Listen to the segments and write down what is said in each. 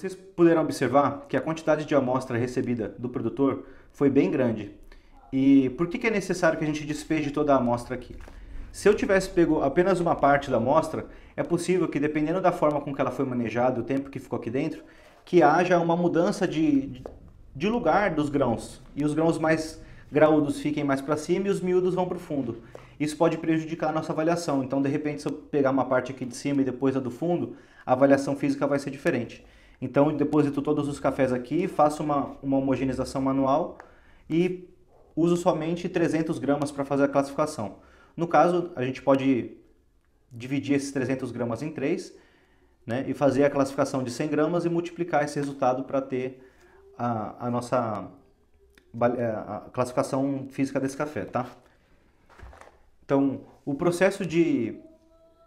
Vocês puderam observar que a quantidade de amostra recebida do produtor foi bem grande. E por que é necessário que a gente despeje toda a amostra aqui? Se eu tivesse pego apenas uma parte da amostra, é possível que, dependendo da forma com que ela foi manejada, o tempo que ficou aqui dentro, que haja uma mudança de lugar dos grãos. E os grãos mais graúdos fiquem mais para cima e os miúdos vão para o fundo. Isso pode prejudicar a nossa avaliação. Então, de repente, se eu pegar uma parte aqui de cima e depois a do fundo, a avaliação física vai ser diferente. Então, eu deposito todos os cafés aqui, faço uma homogeneização manual e uso somente 300 gramas para fazer a classificação. No caso, a gente pode dividir esses 300 gramas em 3, né, e fazer a classificação de 100 gramas e multiplicar esse resultado para ter a nossa a classificação física desse café, tá? Então, o processo de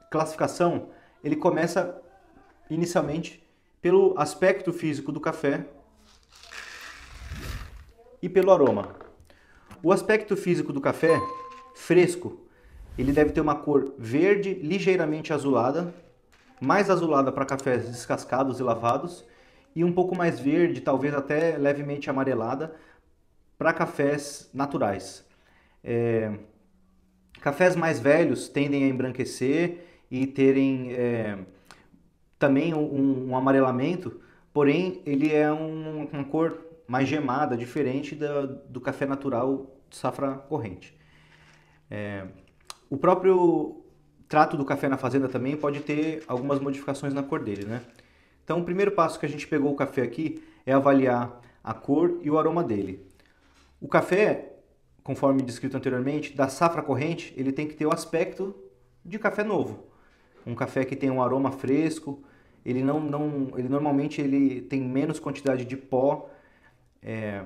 classificação, ele começa inicialmente pelo aspecto físico do café e pelo aroma. O aspecto físico do café fresco, ele deve ter uma cor verde, ligeiramente azulada, mais azulada para cafés descascados e lavados, e um pouco mais verde, talvez até levemente amarelada, para cafés naturais. Cafés mais velhos tendem a embranquecer e terem também um amarelamento, porém ele é uma cor mais gemada, diferente do café natural de safra corrente. O próprio trato do café na fazenda também pode ter algumas modificações na cor dele, né? Então, o primeiro passo que a gente pegou o café aqui é avaliar a cor e o aroma dele. O café, conforme descrito anteriormente, da safra corrente, ele tem que ter o aspecto de café novo. Um café que tem um aroma fresco, ele normalmente ele tem menos quantidade de pó, é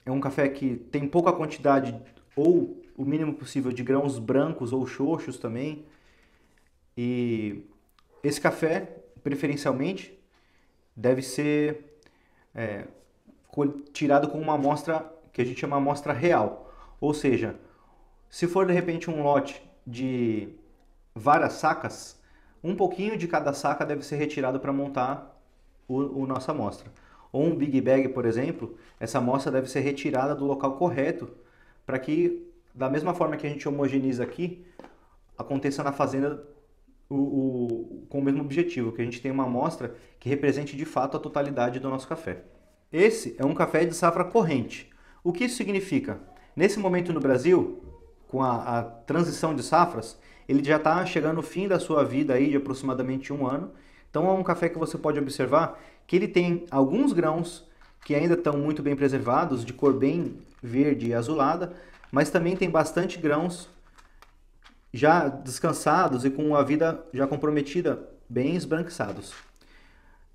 um café que tem pouca quantidade ou o mínimo possível de grãos brancos ou xoxos também. E esse café, preferencialmente, deve ser tirado com uma amostra que a gente chama de amostra real. Ou seja, se for de repente um lote de várias sacas, um pouquinho de cada saca deve ser retirado para montar a nossa amostra. Ou um Big Bag, por exemplo, essa amostra deve ser retirada do local correto para que, da mesma forma que a gente homogeneiza aqui, aconteça na fazenda com o mesmo objetivo, que a gente tenha uma amostra que represente de fato a totalidade do nosso café. Esse é um café de safra corrente. O que isso significa? Nesse momento no Brasil, com a transição de safras, ele já está chegando no fim da sua vida aí de aproximadamente 1 ano. Então é um café que você pode observar que ele tem alguns grãos que ainda estão muito bem preservados, de cor bem verde e azulada, mas também tem bastante grãos já descansados e com a vida já comprometida, bem esbranquiçados.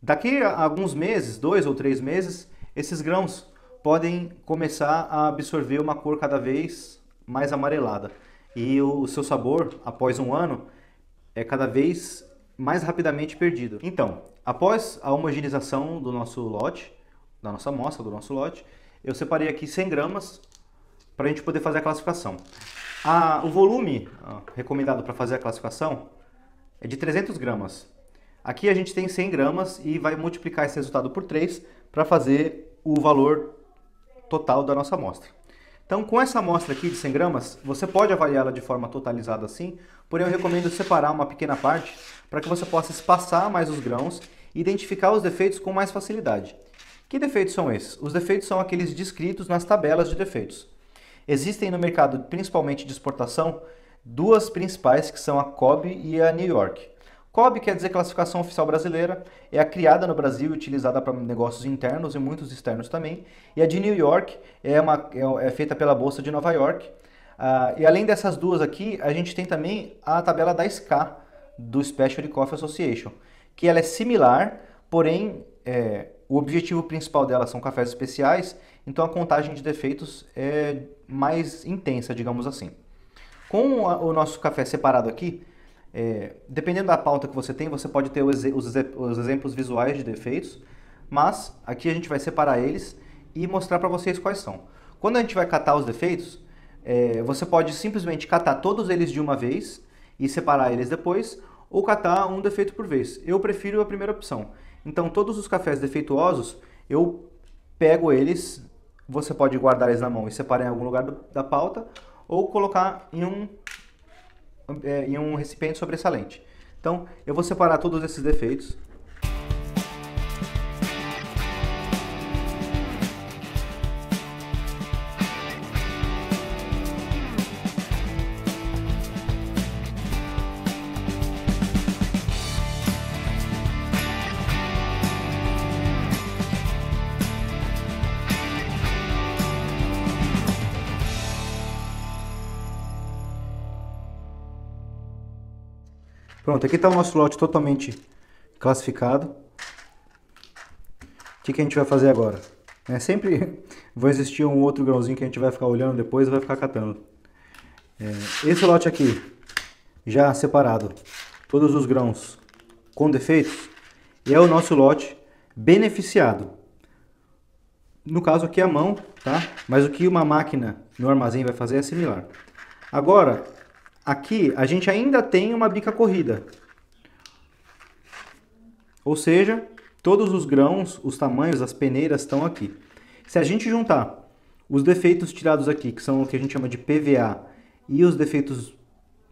Daqui a alguns meses, 2 ou 3 meses, esses grãos podem começar a absorver uma cor cada vez mais amarelada. E o seu sabor, após 1 ano, é cada vez mais rapidamente perdido. Então, após a homogeneização do nosso lote, da nossa amostra, do nosso lote, eu separei aqui 100 gramas para a gente poder fazer a classificação. O volume recomendado para fazer a classificação é de 300 gramas. Aqui a gente tem 100 gramas e vai multiplicar esse resultado por 3 para fazer o valor total da nossa amostra. Então, com essa amostra aqui de 100 gramas, você pode avaliá-la de forma totalizada assim, porém eu recomendo separar uma pequena parte para que você possa espaçar mais os grãos e identificar os defeitos com mais facilidade. Que defeitos são esses? Os defeitos são aqueles descritos nas tabelas de defeitos. Existem no mercado, principalmente de exportação, 2 principais, que são a COB e a New York. COB quer dizer Classificação Oficial Brasileira, é a criada no Brasil e utilizada para negócios internos e muitos externos também. E a de New York é feita pela Bolsa de Nova York. E além dessas 2 aqui, a gente tem também a tabela da SCA, do Specialty Coffee Association, que ela é similar, porém o objetivo principal dela são cafés especiais, então a contagem de defeitos é mais intensa, digamos assim. Com o nosso café separado aqui, dependendo da pauta que você tem, você pode ter os exemplos visuais de defeitos, mas aqui a gente vai separar eles e mostrar para vocês quais são. Quando a gente vai catar os defeitos, você pode simplesmente catar todos eles de uma vez e separar eles depois, ou catar um defeito por vez. Eu prefiro a primeira opção. Então todos os cafés defeituosos, eu pego eles, você pode guardar eles na mão e separar em algum lugar da pauta, ou colocar em um recipiente sobressalente. Então eu vou separar todos esses defeitos. Pronto, aqui está o nosso lote totalmente classificado. O que a gente vai fazer agora? Sempre vai existir um outro grãozinho que a gente vai ficar olhando depois e vai ficar catando. Esse lote aqui, já separado, todos os grãos com defeitos, é o nosso lote beneficiado. No caso aqui a mão, tá? Mas o que uma máquina no armazém vai fazer é similar. Agora, aqui a gente ainda tem uma bica corrida. Ou seja, todos os grãos, os tamanhos, as peneiras estão aqui. Se a gente juntar os defeitos tirados aqui, que são o que a gente chama de PVA, e os defeitos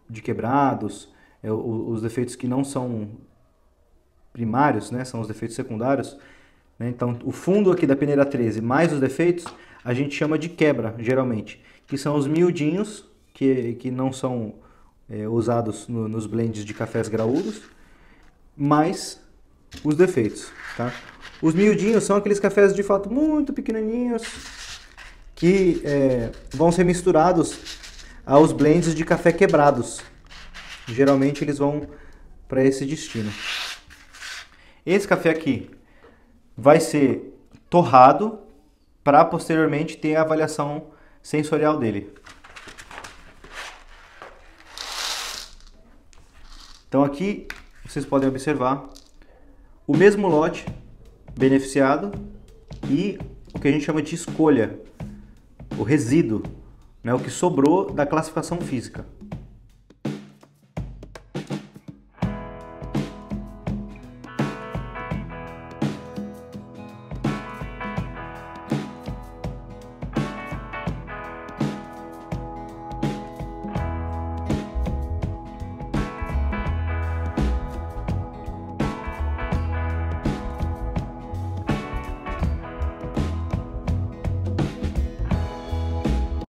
de quebrados, os defeitos que não são primários, né, são os defeitos secundários, né, então o fundo aqui da peneira 13 mais os defeitos, a gente chama de quebra, geralmente, que são os miudinhos, que não são usados nos blends de cafés graúdos, mais os defeitos, tá? Os miudinhos são aqueles cafés de fato muito pequenininhos que vão ser misturados aos blends de café quebrados. Geralmente eles vão para esse destino. Esse café aqui vai ser torrado para posteriormente ter a avaliação sensorial dele. Então aqui vocês podem observar o mesmo lote beneficiado e o que a gente chama de escolha, o resíduo, né, o que sobrou da classificação física.